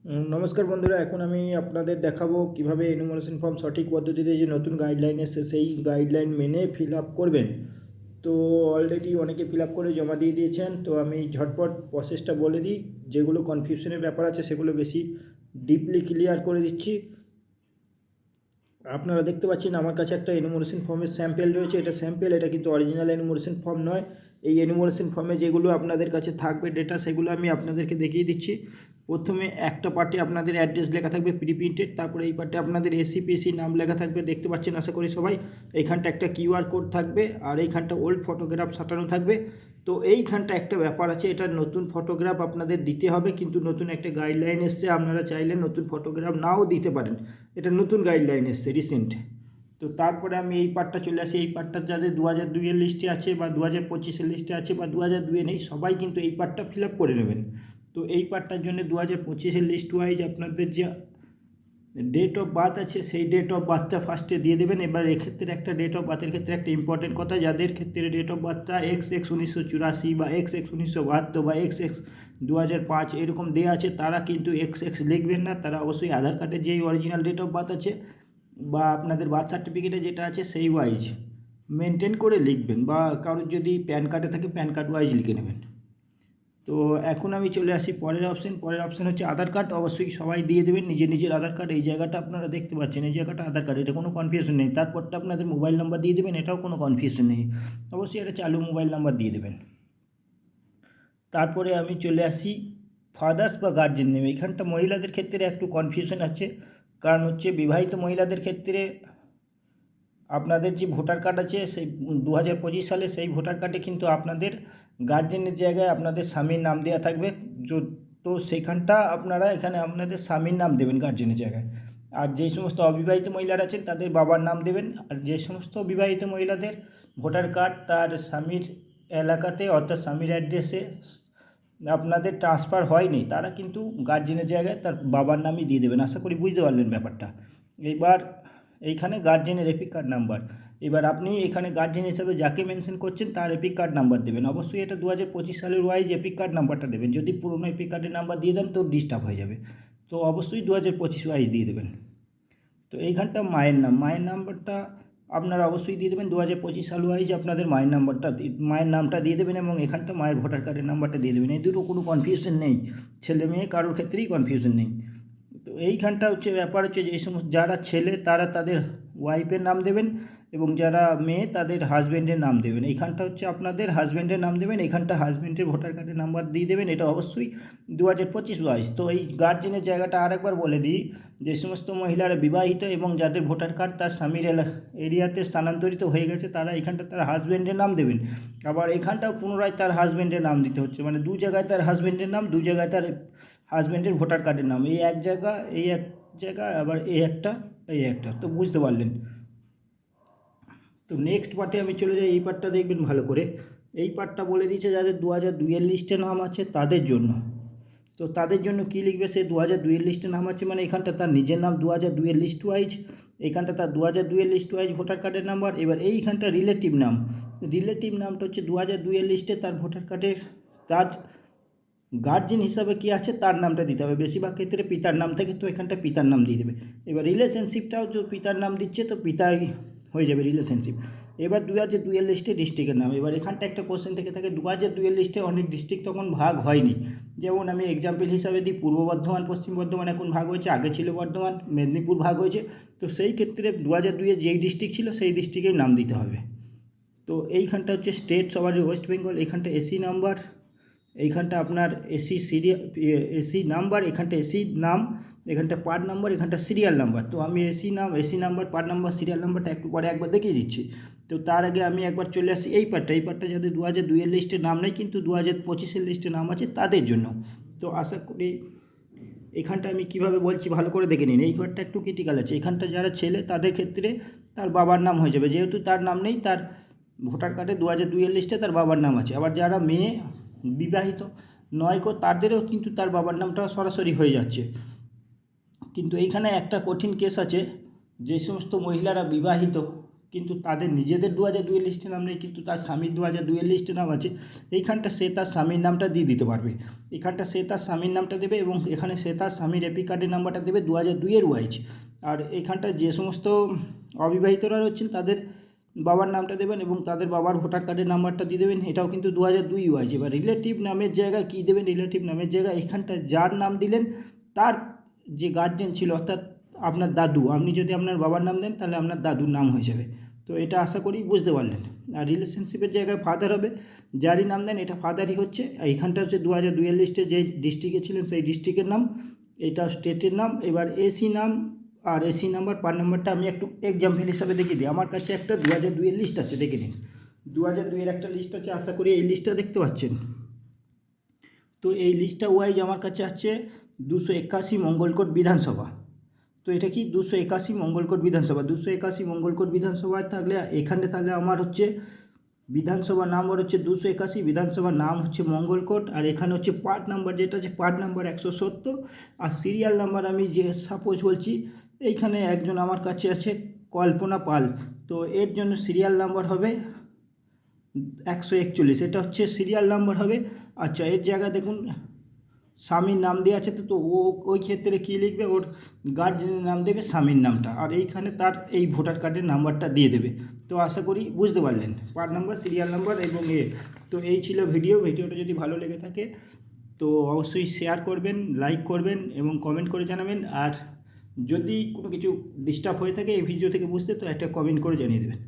নমস্কার বন্ধুরা, এখন আমি আপনাদের দেখাবো কিভাবে এনুমারেশন ফর্ম সঠিক পদ্ধতিতে যে নতুন গাইডলাইন এসেছে সেই গাইডলাইন মেনে ফিল আপ করবেন। তো অলরেডি অনেকে ফিল আপ করে জমা দিয়ে দিয়েছেন, তো আমি ঝটপট প্রসেসটা বলে দিই। যেগুলো কনফিউশনের ব্যাপার আছে সেগুলো বেশি ডিপলি ক্লিয়ার করে দিচ্ছি। আপনারা দেখতে পাচ্ছেন আমার কাছে একটা এনুমারেশন ফর্মের স্যাম্পেল রয়েছে। এটা স্যাম্পেল, এটা কিন্তু অরিজিনাল এনুমারেশন ফর্ম নয়। এই এনুমারেশন ফর্মে যেগুলো আপনাদের কাছে থাকবে ডেটা, সেগুলো আমি আপনাদেরকে দেখিয়ে দিচ্ছি। প্রথমে একটা পার্টে আপনাদের অ্যাড্রেস লেখা থাকবে প্রিপ্রিন্টেড, তারপরে এই পার্টে আপনাদের এসিপিসি নাম লেখা থাকবে, দেখতে পাচ্ছেন আশা করি সবাই। এইখানটা একটা কিউআর কোড থাকবে, আর এইখানটা ওল্ড ফটোগ্রাফ সাঁটানো থাকবে। তো এইখানটা একটা ব্যাপার আছে, এটা নতুন ফটোগ্রাফ আপনাদের দিতে হবে, কিন্তু নতুন একটা গাইডলাইন এসছে, আপনারা চাইলে নতুন ফটোগ্রাফ নাও দিতে পারেন। এটা নতুন গাইডলাইন এসছে রিসেন্ট। তো তারপরে আমি এই পার্টটা চলে আসি। এই পার্টটা যাদের 2002-এর লিস্টে আছে বা 2025-এর লিস্টে আছে বা 2002-এ নেই, সবাই কিন্তু এই পার্টটা ফিল আপ করে নেবেন। তো এই পার্টটার জন্য 2025-এর লিস্ট ওয়াইজ আপনাদের যে ডেট অফ বার্থ আছে সেই ডেট অফ বার্থটা ফার্স্টে দিয়ে দেবেন। এবার এক্ষেত্রে একটা ডেট অফ বার্থের ক্ষেত্রে একটা ইম্পর্টেন্ট কথা, যাদের ক্ষেত্রে ডেট অফ বার্থটা XX 1984 বা XX 1972 বা XX 2005 এরকম দেওয়া আছে, তারা কিন্তু XX লিখবেন না। তারা অবশ্যই আধার কার্ডে যেই অরিজিনাল ডেট অফ বার্থ আছে বা আপনাদের বার্থ সার্টিফিকেটে যেটা আছে সেই ওয়াইজ মেনটেন করে লিখবেন, বা কারোর যদি প্যান কার্ডে থাকে প্যান কার্ড ওয়াইজ লিখে নেবেন। তো এখন আমি চলে আসি পরের অপশন হচ্ছে আধার কার্ড। অবশ্যই সবাই দিয়ে দেবেন নিজের নিজের আধার কার্ড। এই জায়গাটা আপনারা দেখতে পাচ্ছেন, এই জায়গাটা আধার কার্ড, এটা কোনো কনফিউশন নেই। তারপরটা আপনাদের মোবাইল নাম্বার দিয়ে দেবেন, এটাও কোনো কনফিউশন নেই। অবশ্যই এটা চালু মোবাইল নাম্বার দিয়ে দেবেন। তারপরে আমি চলে আসি ফাদার্স বা গার্জেন নেম। এইখানটা মহিলাদের ক্ষেত্রে একটু কনফিউশন আছে, কারণ হচ্ছে বিবাহিত মহিলাদের ক্ষেত্রে আপনাদের যে ভোটার কার্ড আছে সেই 2025 সালে সেই ভোটার কার্ডে কিন্তু আপনাদের গার্জেনের জায়গায় আপনাদের স্বামীর নাম দেওয়া থাকবে। তো সেখানটা আপনারা এখানে আপনাদের স্বামীর নাম দেবেন গার্জেনের জায়গায়। আর যেই সমস্ত অবিবাহিত মহিলারা আছেন তাদের বাবার নাম দেবেন। আর যে সমস্ত বিবাহিত মহিলাদের ভোটার কার্ড তার স্বামীর এলাকাতে অর্থাৎ স্বামীর অ্যাড্রেসে আপনাদের ট্রান্সফার হয়নি, তারা কিন্তু গার্জেনের জায়গায় তার বাবার নামই দিয়ে দেবেন। আশা করি বুঝতে পারলেন ব্যাপারটা। এবার এইখানে গার্জেনের এপিক কার্ড নাম্বার, এবার আপনি এখানে গার্জেন হিসেবে যাকে মেনশন করছেন তার এপিক কার্ড নাম্বার দেবেন। অবশ্যই এটা 2025 সালের ওয়াইজ এপিক কার্ড নাম্বারটা দেবেন। যদি পুরনো এপিক কার্ডের নাম্বার দিয়ে দেন তো ডিস্টার্ব হয়ে যাবে। তো অবশ্যই 2025 ওয়াইজ দিয়ে দেবেন। তো এইখানটা মায়ের নাম্বারটা আপনারা অবশ্যই দিয়ে দেবেন। 2025 সাল ওয়াইজ আপনাদের মায়ের নামটা দিয়ে দেবেন, এবং এখানটা মায়ের ভোটার কার্ডের নাম্বারটা দিয়ে দেবেন। এই দুটো কোনো কনফিউশন নেই, ছেলে মেয়ে কারোর ক্ষেত্রেই কনফিউশন নেই। তো এইখানটা হচ্ছে ব্যাপার হচ্ছে যে এই সমস্ত যারা ছেলে তারা তাদের ওয়াইফের নাম দেবেন, এবং যারা মেয়ে তাদের হাজব্যান্ডের নাম দেবেন। এইখানটা হচ্ছে আপনাদের হাজব্যান্ডের নাম দেবেন, এখানটা হাজব্যান্ডের ভোটার কার্ডের নাম্বার দিয়ে দেবেন। এটা অবশ্যই 2025 ওয়াইজ। তো এই গার্জেনের জায়গাটা আরেকবার বলে দিই, যে সমস্ত মহিলারা বিবাহিত এবং যাদের ভোটার কার্ড তার স্বামীর এরিয়াতে স্থানান্তরিত হয়ে গেছে, তারা এখানটা তার হাজব্যান্ডের নাম দেবেন। আবার এখানটাও পুনরায় তার হাজব্যান্ডের নাম দিতে হচ্ছে, মানে দু জায়গায় তার হাজব্যান্ডের নাম, দু জায়গায় তার হাজব্যান্ডের ভোটার কার্ডের নাম। এই এক জায়গা আবার এই একটা। তো বুঝতে পারলেন। তো নেক্সট পার্টে আমি চলে যাই। এই পার্টটা দেখবেন ভালো করে। এই পার্টটা বলে দিয়েছে যাদের 2002-এর লিস্টে নাম আছে তাদের জন্য। তো তাদের জন্য কী লিখবে, সে 2002-এর লিস্টে নাম আছে মানে এখানটা তার নিজের নাম 2002-এর লিস্ট ওয়াইজ, এইখানটা তার 2002-এর লিস্ট ওয়াইজ ভোটার কার্ডের নাম্বার। এবার এইখানটা রিলেটিভ নামটা হচ্ছে 2002-এর লিস্টে তার ভোটার কার্ডের তার গার্জেন হিসাবে কি আছে তার নামটা দিতে হবে। বেশিরভাগ ক্ষেত্রে পিতার নাম থাকে, তো এখানটা পিতার নাম দিয়ে দেবে। এবার রিলেশনশিপটাও যে পিতার নাম দিচ্ছে তো পিতাই হয়ে যাবে রিলেশনশিপ। এবার 2002-এর লিস্টে ডিস্ট্রিক্টের নাম। এবার এখানটা একটা কোশ্চেন থেকে থাকে, 2002-এর লিস্টে অনেক ডিস্ট্রিক্ট তখন ভাগ হয়নি। যেমন আমি এক্সাম্পল হিসাবে দিই, পূর্ব বর্ধমান পশ্চিম বর্ধমান এখন ভাগ হয়েছে, আগে ছিল বর্ধমান, মেদিনীপুর ভাগ হয়েছে। তো সেই ক্ষেত্রে 2002-এ যেই ডিস্ট্রিক্ট ছিল সেই ডিস্ট্রিক্টেই নাম দিতে হবে। তো এইখানটা হচ্ছে স্টেট সবারই ওয়েস্ট বেঙ্গল। এইখানটা এসি নাম্বার, এইখানটা আপনার এসি নাম্বার, এখানটা এসি নাম, এখানটা পার্ট নাম্বার, এখানটা সিরিয়াল নাম্বার। তো আমি AC number, part number, serial নাম্বারটা একটু পরে একবার দেখিয়ে দিচ্ছি। তো তার আগে আমি একবার চলে আসি এই পার্টটা যাদের 2002-এর লিস্টে নাম নেই কিন্তু 2025-এর লিস্টে নাম আছে তাদের জন্য। তো আশা করি এখানটা আমি কিভাবে বলছি ভালো করে দেখে নিন। এই পার্টটা একটু ক্রিটিক্যাল আছে। এখানটা যারা ছেলে তাদের ক্ষেত্রে তার বাবার নাম হয়ে যাবে, যেহেতু তার নাম নেই, তার ভোটার কার্ডে 2002-এর লিস্টে তার বাবার নাম আছে। আবার যারা মেয়ে বিবাহিত নয় তাদেরও কিন্তু তার বাবার নামটা সরাসরি হয়ে যাচ্ছে। কিন্তু এইখানে একটা কঠিন কেস আছে, যে সমস্ত মহিলারা বিবাহিত কিন্তু তাদের নিজেদের 2002-এর লিস্টে নাম নেই, কিন্তু তার স্বামীর 2002-এর লিস্টে নাম আছে। এইখানটা সে তার স্বামীর নামটা দিয়ে দিতে পারবে, এখানটা সে তার স্বামীর নামটা দেবে এবং এখানে সে তার স্বামীর এপি কার্ডের নাম্বারটা দেবে 2002-এর ওয়াইজ। আর এখানটা যে সমস্ত অবিবাহিতরা রয়েছেন তাদের বাবার নামটা দেবেন এবং তাদের বাবার ভোটার কার্ডের নাম্বারটা দিয়ে দেবেন, এটাও কিন্তু 2002 ওয়াইজ। এবার রিলেটিভ নামের জায়গায় কী দেবেন, রিলেটিভ নামের জায়গায় এখানটা যার নাম দিলেন তার যে গার্জেন ছিল, অর্থাৎ আপনার দাদু, আপনি যদি আপনার বাবার নাম দেন তাহলে আপনার দাদুর নাম হয়ে যাবে। তো এটা আশা করি বুঝতে পারলেন। আর রিলেশনশিপের জায়গায় ফাদার হবে, যারই নাম দেন এটা ফাদারই হচ্ছে। এইখানটা হচ্ছে 2002-এর লিস্টে যে ডিস্ট্রিক্টে ছিলেন সেই ডিস্ট্রিক্টের নাম, এটা স্টেটের নাম। এবার এসি নাম আর এসি নাম্বার পার নাম্বারটা আমি একটু এক্সাম্পল হিসাবে দেখিয়ে দিই। আমার কাছে একটা 2002-এর লিস্ট আছে, দেখে নিন। 2002-এর একটা লিস্ট আছে, আশা করি এই লিস্টটা দেখতে পাচ্ছেন। তো এই লিস্টটা ওয়াইজ আমার কাছে আছে 281 মঙ্গলকোট বিধানসভা। তো এটা কি 281 মঙ্গলকোট বিধানসভা, 281 মঙ্গলকোট বিধানসভায় থাকলে এখানে তাহলে আমার হচ্ছে বিধানসভা নাম্বার হচ্ছে 281, বিধানসভার নাম হচ্ছে মঙ্গলকোট, আর এখানে হচ্ছে পার্ট নাম্বার যেটা আছে পার্ট নাম্বার 170। আর সিরিয়াল নাম্বার আমি যে সাপোজ বলছি, এইখানে একজন আমার কাছে আছে কল্পনা পাল, তো এর জন্য সিরিয়াল নাম্বার হবে 141, এটা হচ্ছে সিরিয়াল নাম্বার হবে। আচ্ছা, এর জায়গায় দেখুন স্বামীর নাম দেওয়া আছে, তো ও ওই ক্ষেত্রে কী লিখবে, ওর গার্জেনের নাম দেবে স্বামীর নামটা, আর এইখানে তার এই ভোটার কার্ডের নাম্বারটা দিয়ে দেবে। তো আশা করি বুঝতে পারলেন পার্ট নাম্বার, সিরিয়াল নাম্বার এবং তো এই ছিল ভিডিওটা যদি ভালো লেগে থাকে তো অবশ্যই শেয়ার করবেন, লাইক করবেন এবং কমেন্ট করে জানাবেন। আর যদি কোনো কিছু ডিস্টার্ব হয়ে থাকে এই ভিডিও থেকে বুঝতে, তো একটা কমেন্ট করে জানিয়ে দেবেন।